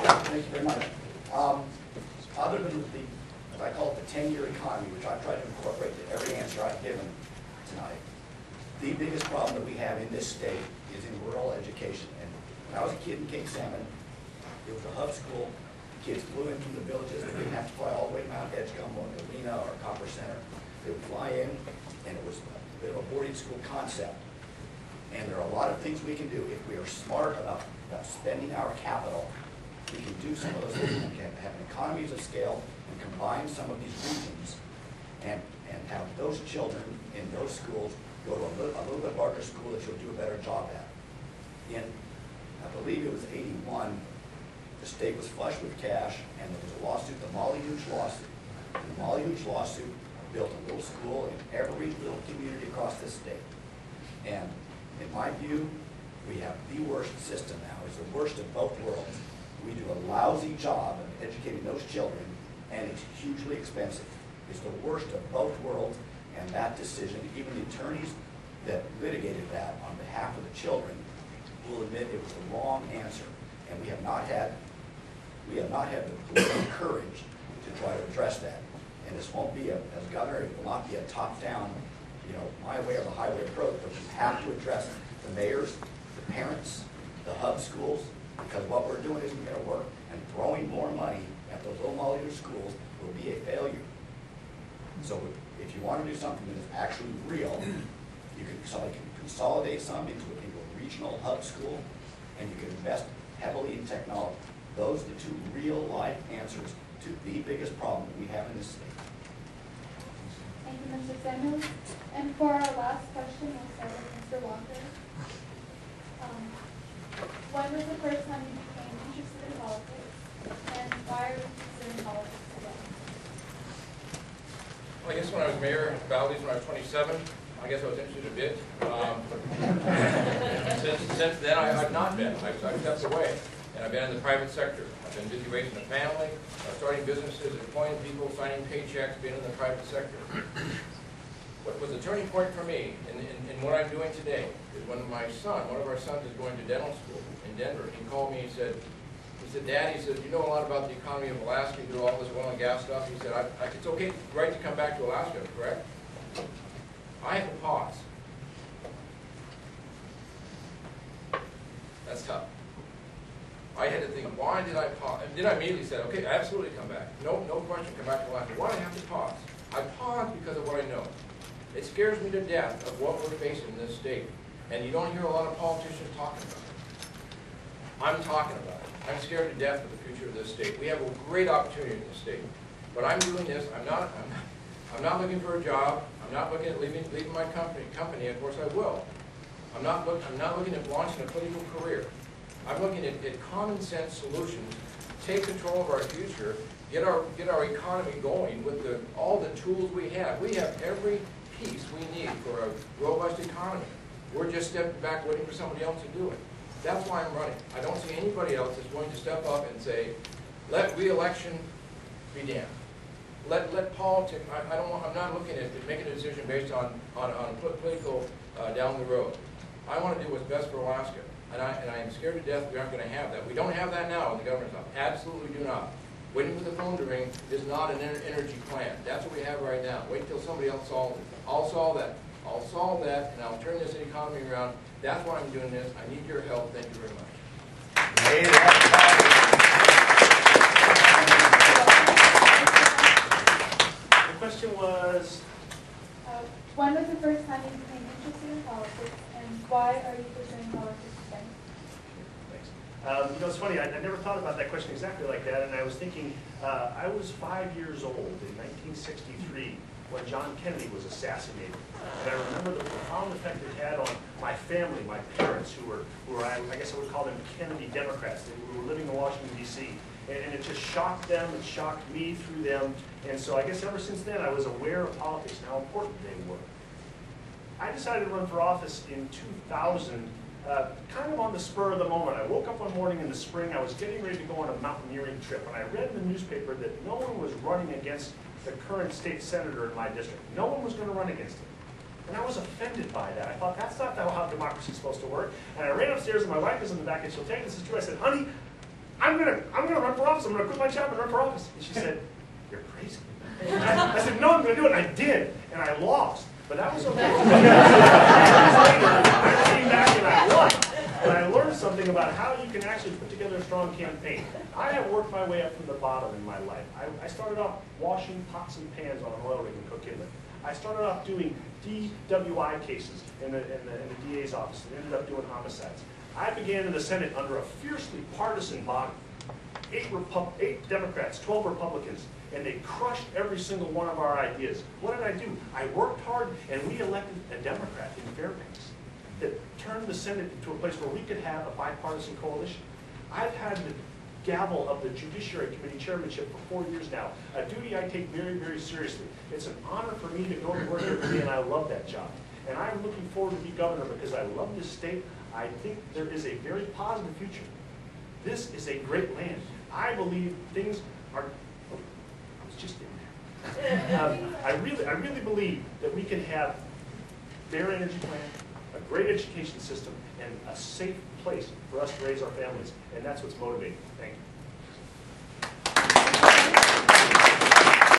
Thank you very much. Other than the, as I call it, the 10-year economy, which I've tried to incorporate to every answer I've given tonight, the biggest problem that we have in this state is in rural education. And when I was a kid in King Salmon, it was a hub school. Kids flew in from the villages. They didn't have to fly all the way to Mount Edgecombe or Galena or Copper Center. They would fly in, and it was a bit of a boarding school concept. And there are a lot of things we can do if we are smart about spending our capital. We can do some of those things. We can have economies of scale and combine some of these regions and have those children in those schools go to a little bit larger school that you'll do a better job at. In, I believe it was 81, the state was flush with cash, and there was a lawsuit, the Molly Hooch lawsuit. The Molly Hooch lawsuit built a little school in every little community across this state. And in my view, we have the worst system now. It's the worst of both worlds. We do a lousy job of educating those children, and it's hugely expensive. It's the worst of both worlds, and that decision, even the attorneys that litigated that on behalf of the children will admit it was the wrong answer. And we have not had the political courage to try to address that. And this won't be, as governor, it will not be a top-down, my way or the highway approach, but we have to address the mayors, the parents, the hub schools, because what we're doing isn't going to work. And throwing more money at those little Molly schools will be a failure. So if you want to do something that is actually real, you can consolidate some into a regional hub school, and you can invest heavily in technology. Those are the two real-life answers to the biggest problem that we have in this state. Thank you, Mr. Samuels. And for our last question, we'll start with Mr. Walker. When was the first time you became interested in politics, and why are you interested in politics today? Well, I guess when I was mayor of Valdez when I was 27, I guess I was interested a bit. Since then, I have not been. I've stepped away, and I've been in the private sector. I've been busy raising a family, starting businesses, employing people, signing paychecks, being in the private sector. What was the turning point for me in what I'm doing today is when one of our sons is going to dental school in Denver. He called me, he said, Dad, he said, you know a lot about the economy of Alaska, you do all this oil and gas stuff. He said, it's okay, right to come back to Alaska, correct? I had to pause. That's tough. I had to think, why did I pause? And then I immediately said, okay, absolutely come back. No question, come back to Alaska. Why did I have to pause? I paused because of what I know. It scares me to death of what we're facing in this state. And you don't hear a lot of politicians talking about it. I'm talking about it. I'm scared to death of the future of this state. We have a great opportunity in this state. But I'm doing this, I'm not looking for a job. I'm not looking at leaving my company, of course I will. I'm not looking at launching a political career. I'm looking at common sense solutions, take control of our future, get our economy going with all the tools we have. We have every piece we need for a robust economy. We're just stepping back waiting for somebody else to do it. That's why I'm running. I don't see anybody else that's going to step up and say, let re-election be damned. Let politics, I'm not looking at making a decision based on political down the road. I want to do what's best for Alaska. And I am scared to death we aren't going to have that. We don't have that now in the government's office. Absolutely do not. Waiting for the phone to ring is not an energy plan. That's what we have right now. Wait until somebody else solves it. I'll solve that. I'll solve that, and I'll turn this economy around. That's why I'm doing this. I need your help. Thank you very much. The question was? When was the first time you became interested in politics, and why are you pursuing politics today? It's funny, I never thought about that question exactly like that, and I was thinking, I was 5 years old in 1963 when John Kennedy was assassinated. And I remember the profound effect it had on my family, my parents, who were I guess I would call them Kennedy Democrats, who were living in Washington, D.C. And it just shocked them, it shocked me through them. And so I guess ever since then I was aware of politics and how important they were. I decided to run for office in 2000, kind of on the spur of the moment. I woke up one morning in the spring, I was getting ready to go on a mountaineering trip, and I read in the newspaper that no one was running against the current state senator in my district. No one was going to run against him. And I was offended by that. I thought, that's not how democracy is supposed to work. And I ran upstairs, and my wife is in the back, and she'll tell you this is true. I said, honey, I'm gonna run for office. I'm gonna quit my job and run for office. And she said, you're crazy. I said, no, I'm gonna do it. And I did, and I lost. But that was okay. I came back and I won. And I learned something about how you can actually put together a strong campaign. I have worked my way up from the bottom in my life. I started off washing pots and pans on an oil rig in Cook Inlet. I started off doing DWI cases in the DA's office and ended up doing homicides. I began in the Senate under a fiercely partisan body. 8 Democrats, 12 Republicans, and they crushed every single one of our ideas. What did I do? I worked hard, and we elected a Democrat in Fairbanks that turned the Senate into a place where we could have a bipartisan coalition. I've had the gavel of the Judiciary Committee chairmanship for 4 years now, a duty I take very, very seriously. It's an honor for me to go to work every day, and I love that job. And I'm looking forward to be governor because I love this state. I think there is a very positive future. This is a great land. I believe things are, I was just in there. I really believe that we can have fair energy plan, a great education system, and a safe place for us to raise our families. And that's what's motivating. Thank you.